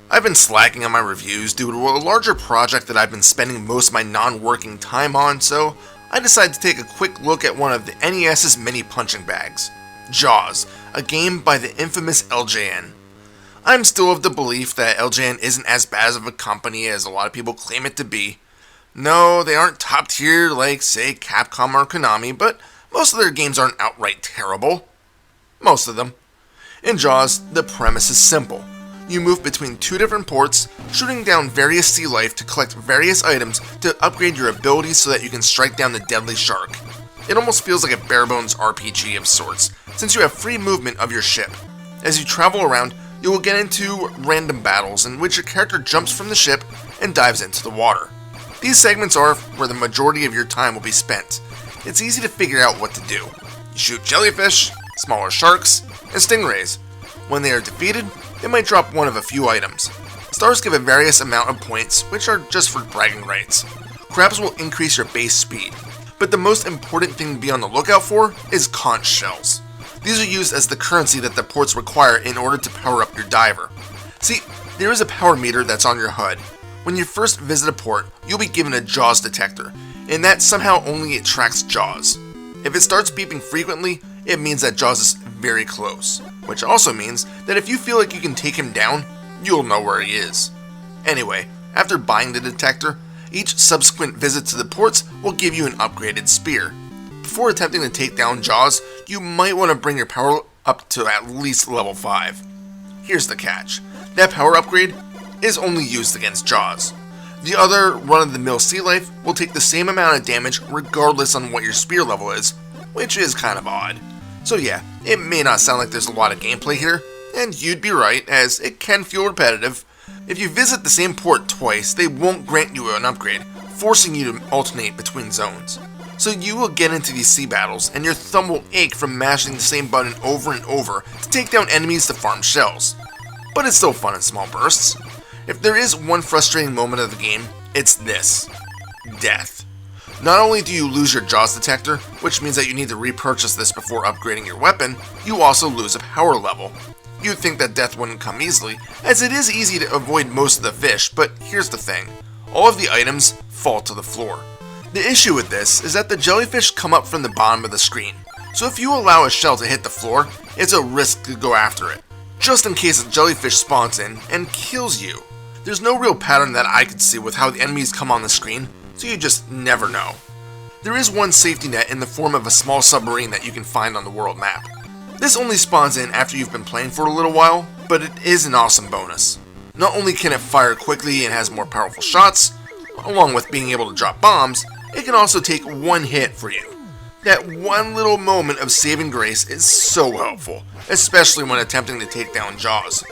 I've been slacking on my reviews due to a larger project that I've been spending most of my non-working time on, so I decided to take a quick look at one of the NES's mini punching bags, Jaws, a game by the infamous LJN. I'm still of the belief that LJN isn't as bad of a company as a lot of people claim it to be. No, they aren't top tier like, say, Capcom or Konami, but most of their games aren't outright terrible. Most of them. In Jaws, the premise is simple. You move between two different ports, shooting down various sea life to collect various items to upgrade your abilities so that you can strike down the deadly shark. It almost feels like a bare-bones RPG of sorts, since you have free movement of your ship. As you travel around, you will get into random battles in which your character jumps from the ship and dives into the water. These segments are where the majority of your time will be spent. It's easy to figure out what to do. You shoot jellyfish, smaller sharks, and stingrays. When they are defeated, they might drop one of a few items. Stars give a various amount of points, which are just for bragging rights. Crabs will increase your base speed. But the most important thing to be on the lookout for is conch shells. These are used as the currency that the ports require in order to power up your diver. See, there is a power meter that's on your HUD. When you first visit a port, you'll be given a Jaws detector, and that somehow only tracks Jaws. If it starts beeping frequently, it means that Jaws is very close, which also means that if you feel like you can take him down, you'll know where he is. Anyway, after buying the detector, each subsequent visit to the ports will give you an upgraded spear. Before attempting to take down Jaws, you might want to bring your power up to at least level 5. Here's the catch. That power upgrade is only used against Jaws. The other run-of-the-mill sea life will take the same amount of damage regardless on what your spear level is, which is kind of odd. So yeah, it may not sound like there's a lot of gameplay here, and you'd be right, as it can feel repetitive. If you visit the same port twice, they won't grant you an upgrade, forcing you to alternate between zones. So you will get into these sea battles, and your thumb will ache from mashing the same button over and over to take down enemies to farm shells. But it's still fun in small bursts. If there is one frustrating moment of the game, it's this: death. Not only do you lose your Jaws detector, which means that you need to repurchase this before upgrading your weapon, you also lose a power level. You'd think that death wouldn't come easily, as it is easy to avoid most of the fish, but here's the thing: all of the items fall to the floor. The issue with this is that the jellyfish come up from the bottom of the screen, so if you allow a shell to hit the floor, it's a risk to go after it, just in case a jellyfish spawns in and kills you. There's no real pattern that I could see with how the enemies come on the screen, so you just never know. There is one safety net in the form of a small submarine that you can find on the world map. This only spawns in after you've been playing for a little while, but it is an awesome bonus. Not only can it fire quickly and has more powerful shots, along with being able to drop bombs, it can also take one hit for you. That one little moment of saving grace is so helpful, especially when attempting to take down Jaws.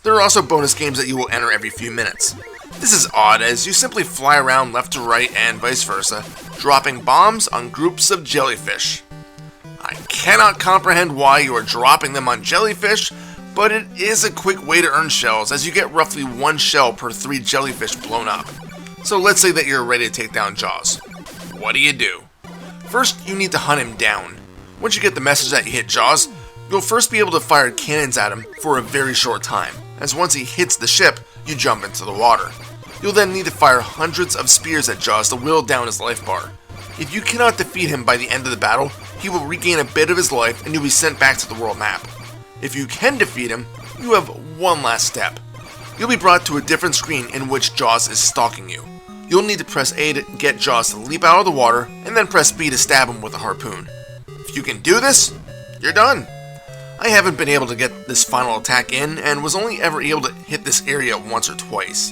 There are also bonus games that you will enter every few minutes. This is odd, as you simply fly around left to right and vice versa, dropping bombs on groups of jellyfish. I cannot comprehend why you are dropping them on jellyfish, but it is a quick way to earn shells, as you get roughly 1 shell per 3 jellyfish blown up. So let's say that you're ready to take down Jaws. What do? First, you need to hunt him down. Once you get the message that you hit Jaws, you'll first be able to fire cannons at him for a very short time, as once he hits the ship, you jump into the water. You'll then need to fire hundreds of spears at Jaws to whittle down his life bar. If you cannot defeat him by the end of the battle, he will regain a bit of his life and you'll be sent back to the world map. If you can defeat him, you have one last step. You'll be brought to a different screen in which Jaws is stalking you. You'll need to press A to get Jaws to leap out of the water, and then press B to stab him with a harpoon. If you can do this, you're done. I haven't been able to get this final attack in, and was only ever able to hit this area once or twice.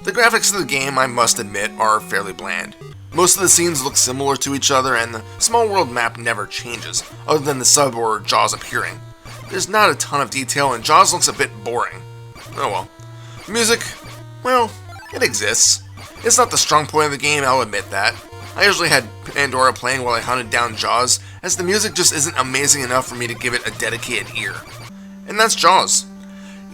The graphics of the game, I must admit, are fairly bland. Most of the scenes look similar to each other, and the small world map never changes, other than the sub or Jaws appearing. There's not a ton of detail, and Jaws looks a bit boring. Oh well. Music, well, it exists. It's not the strong point of the game, I'll admit that. I usually had Pandora playing while I hunted down Jaws, as the music just isn't amazing enough for me to give it a dedicated ear. And that's Jaws.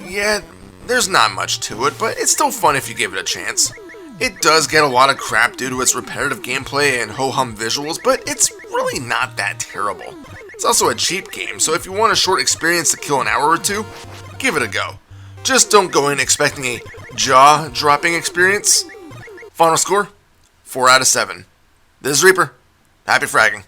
Yeah, there's not much to it, but it's still fun if you give it a chance. It does get a lot of crap due to its repetitive gameplay and ho-hum visuals, but it's really not that terrible. It's also a cheap game, so if you want a short experience to kill an hour or two, give it a go. Just don't go in expecting a jaw-dropping experience. Final score, 4 out of 7. This is Reaper. Happy fragging.